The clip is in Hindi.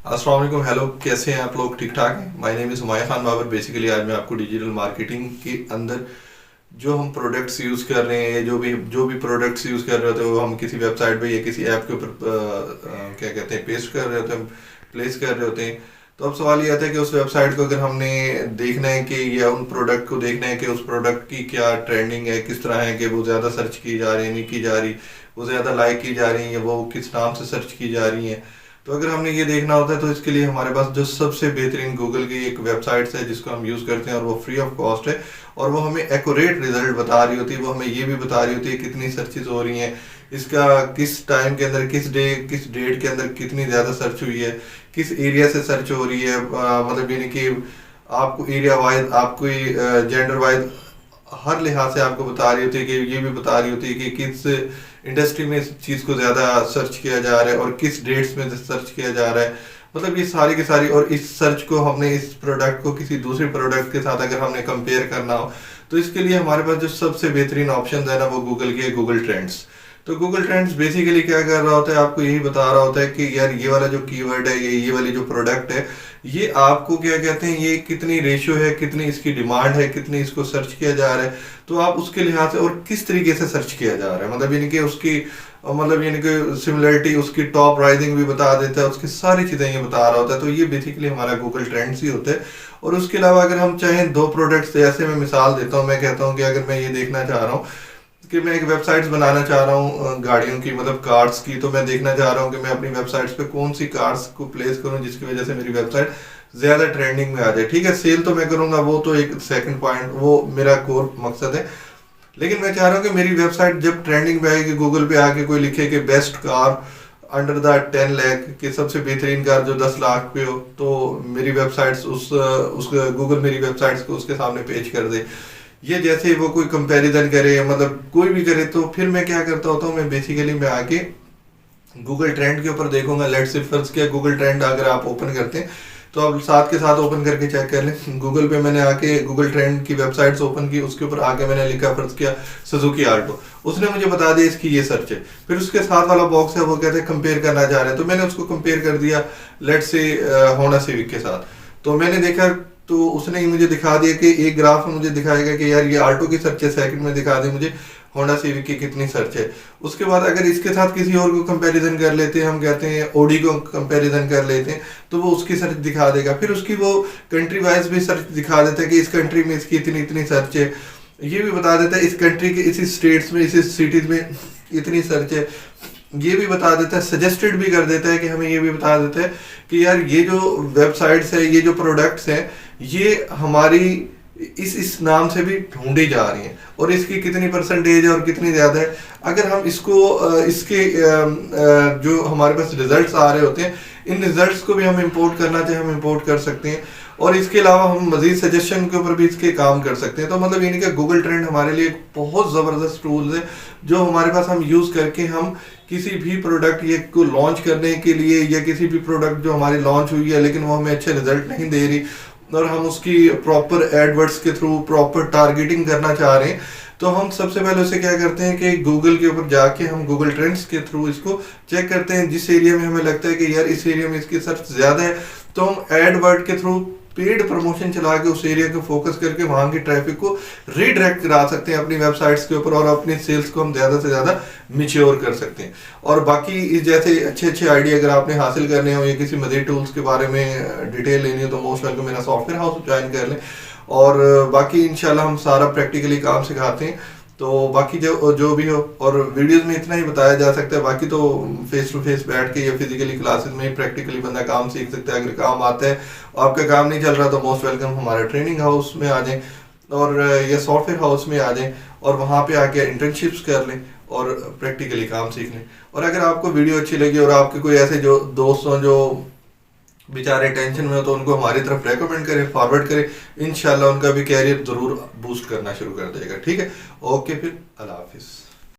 अस्सलाम वालेकुम। हेलो, कैसे हैं आप लोग? ठीक ठाक हैं? My name is Humayun Khan Babar. Basically आज मैं आपको डिजिटल मार्केटिंग के अंदर जो हम प्रोडक्ट्स यूज़ कर रहे हैं, जो भी प्रोडक्ट्स यूज़ कर रहे होते हैं वो हम किसी वेबसाइट पे या किसी ऐप के ऊपर क्या कहते हैं, पेस्ट कर रहे होते हैं, प्लेस कर रहे होते हैं। तो अब सवाल ये आता है कि उस वेबसाइट को अगर हमने देखना है कि या उन प्रोडक्ट को देखना है कि उस प्रोडक्ट की क्या ट्रेंडिंग है, किस तरह है, कि वो ज़्यादा सर्च की जा रही है, नहीं की जा रही, वो ज़्यादा लाइक की जा रही है, वो किस नाम से सर्च की जा रही हैं। तो अगर हमने ये देखना होता है तो इसके लिए हमारे पास जो सबसे बेहतरीन गूगल की एक वेबसाइट है जिसको हम यूज़ करते हैं, और वो फ्री ऑफ कॉस्ट है, और वो हमें एक्यूरेट रिजल्ट बता रही होती है। वो हमें ये भी बता रही होती है कितनी सर्चेज हो रही हैं, इसका किस टाइम के अंदर, किस डेट के अंदर कितनी ज़्यादा सर्च हुई है, किस एरिया से सर्च हो रही है। मतलब यानी कि आपको एरिया वाइज, आपको जेंडर वाइज, हर लिहाज से आपको बता रही होती है। कि ये भी बता रही होती है कि किस इंडस्ट्री में इस चीज़ को ज़्यादा सर्च किया जा रहा है और किस डेट्स में सर्च किया जा रहा है। मतलब ये सारी की सारी, और इस सर्च को हमने, इस प्रोडक्ट को किसी दूसरे प्रोडक्ट के साथ अगर हमने कंपेयर करना हो तो इसके लिए हमारे पास जो सबसे बेहतरीन ऑप्शन है ना, वो गूगल की है, गूगल ट्रेंड्स। तो गूगल ट्रेंड्स बेसिकली क्या कर रहा होता है, आपको यही बता रहा होता है कि यार ये वाला जो कीवर्ड है, ये वाली जो प्रोडक्ट है, ये आपको क्या कहते हैं, ये कितनी रेशियो है, कितनी इसकी डिमांड है, कितनी इसको सर्च किया जा रहा है। तो आप उसके लिहाज से, और किस तरीके से सर्च किया जा रहा है, मतलब यानी कि उसकी, मतलब यानी कि सिमिलरिटी, उसकी टॉप राइजिंग भी बता देता है, उसकी सारी चीज़ें ये बता रहा होता है। तो ये बेसिकली हमारा गूगल ट्रेंड्स ही होता है। और उसके अलावा अगर हम चाहें दो प्रोडक्ट्स, जैसे मैं मिसाल देता हूँ, मैं कहता हूँ कि अगर मैं ये देखना चाह रहा हूँ कि मैं एक वेबसाइट्स बनाना चाह रहा हूँ गाड़ियों की, मतलब कार्स की, तो मैं देखना चाह रहा हूँ कि मैं अपनी वेबसाइट्स पे कौन सी कार्स को प्लेस करूँ जिसकी वजह से मेरी वेबसाइट ज़्यादा ट्रेंडिंग में आ जाए। ठीक है, सेल तो मैं करूँगा, वो तो एक सेकंड पॉइंट, वो मेरा कोर मकसद है। लेकिन मैं चाह रहा हूँ कि मेरी वेबसाइट जब ट्रेंडिंग में आएगी, गूगल पे आके कोई लिखे कि best car under the 10 lakh, कि सबसे बेहतरीन कार जो 10 लाख पे हो, तो मेरी वेबसाइट्स उस गूगल मेरी वेबसाइट्स को उसके सामने पेश कर दे। ये जैसे ही वो कोई कंपैरिजन करे, मतलब कोई भी करे, तो फिर मैं क्या करता होता हूँ, मैं बेसिकली मैं आके गूगल ट्रेंड के ऊपर देखूंगा। लेट्स से फर्ज किया गूगल ट्रेंड अगर आप ओपन करते हैं तो आप साथ के साथ ओपन करके चेक कर लें। गूगल पे मैंने आके गूगल ट्रेंड की वेबसाइट्स ओपन की, उसके ऊपर आके मैंने लिखा, फर्ज किया सुजुकी आल्टो, उसने मुझे बता दिया इसकी ये सर्च है। फिर उसके साथ वाला बॉक्स है, वो कहते हैं कंपेयर करना चाह रहे हैं, तो मैंने उसको कंपेयर कर दिया लेट्स से होंडा सिविक के साथ। तो मैंने देखा, तो उसने ही मुझे दिखा दिया कि एक ग्राफ में मुझे दिखाएगा कि यार ये आल्टो की सर्च है, सेकंड में दिखा दे मुझे होंडा सिविक की कितनी सर्च है। उसके बाद अगर इसके साथ किसी और को कंपैरिजन कर लेते हैं, हम कहते हैं ओडी को कंपैरिजन कर लेते हैं, तो वो उसकी सर्च दिखा देगा। फिर उसकी वो कंट्री वाइज भी सर्च दिखा देता है कि इस कंट्री में इसकी इतनी इतनी सर्च है। ये भी बता देता है इस कंट्री के इसी स्टेट्स में, इसी सिटीज में इतनी सर्च है। ये भी बता देता है, सजेस्टेड भी कर देता है, कि हमें ये भी बता देता है कि यार ये जो वेबसाइट्स है, ये जो प्रोडक्ट्स हैं, ये हमारी इस नाम से भी ढूंढी जा रही हैं, और इसकी कितनी परसेंटेज है और कितनी ज़्यादा है। अगर हम इसको इसके जो हमारे पास रिजल्ट्स आ रहे होते हैं, इन रिजल्ट्स को भी हम इंपोर्ट करना चाहें, हम इंपोर्ट कर सकते हैं। और इसके अलावा हम मजीद सजेशन के ऊपर भी इसके काम कर सकते हैं। तो मतलब यानी कि गूगल ट्रेंड हमारे लिए एक बहुत ज़बरदस्त टूल है, जो हमारे पास हम यूज़ करके हम किसी भी प्रोडक्ट ये को लॉन्च करने के लिए, या किसी भी प्रोडक्ट जो हमारी लॉन्च हुई है लेकिन वो हमें अच्छे रिजल्ट नहीं दे रही, और हम उसकी प्रॉपर एडवर्ड्स के थ्रू प्रॉपर टारगेटिंग करना चाह रहे हैं, तो हम सबसे पहले उसे क्या करते हैं कि गूगल के ऊपर जाके हम गूगल ट्रेंड्स के थ्रू इसको चेक करते हैं। जिस एरिया में हमें लगता है कि यार इस एरिया में इसकी सर्च ज़्यादा है, तो हम एडवर्ड के थ्रू पेड प्रमोशन चला के उस एरिया को फोकस करके वहां की ट्रैफिक को रीडायरेक्ट करा सकते हैं अपनी वेबसाइट्स के ऊपर, और अपनी सेल्स को हम ज़्यादा से ज़्यादा मिच्योर कर सकते हैं। और बाकी इस जैसे अच्छे अच्छे आइडिया अगर आपने हासिल करने हो, या किसी मज़ीद टूल्स के बारे में डिटेल लेनी हो, तो मोस्ट वेलकम मेरा सॉफ्टवेयर हाउस ज्वाइन कर लें। और बाकी इंशाल्लाह हम सारा प्रैक्टिकली काम सिखाते हैं। तो बाकी जो भी हो, और वीडियोस में इतना ही बताया जा सकता है, बाकी तो फेस टू फेस बैठ के या फिजिकली क्लासेस में ही प्रैक्टिकली बंदा काम सीख सकता है। अगर काम आता है, आपका काम नहीं चल रहा, तो मोस्ट वेलकम हमारे ट्रेनिंग हाउस में आ जाएं, और या सॉफ्टवेयर हाउस में आ जाएं, और वहाँ पे आके इंटर्नशिप्स कर लें और प्रैक्टिकली काम सीख लें। और अगर आपको वीडियो अच्छी लगी और आपके कोई ऐसे जो दोस्त हों जो बेचारे टेंशन में हो, तो उनको हमारी तरफ रेकमेंड करें, फॉरवर्ड करें। इंशाल्लाह उनका भी कैरियर ज़रूर बूस्ट करना शुरू कर देगा। ठीक है, ओके, फिर अल्लाह हाफिज़।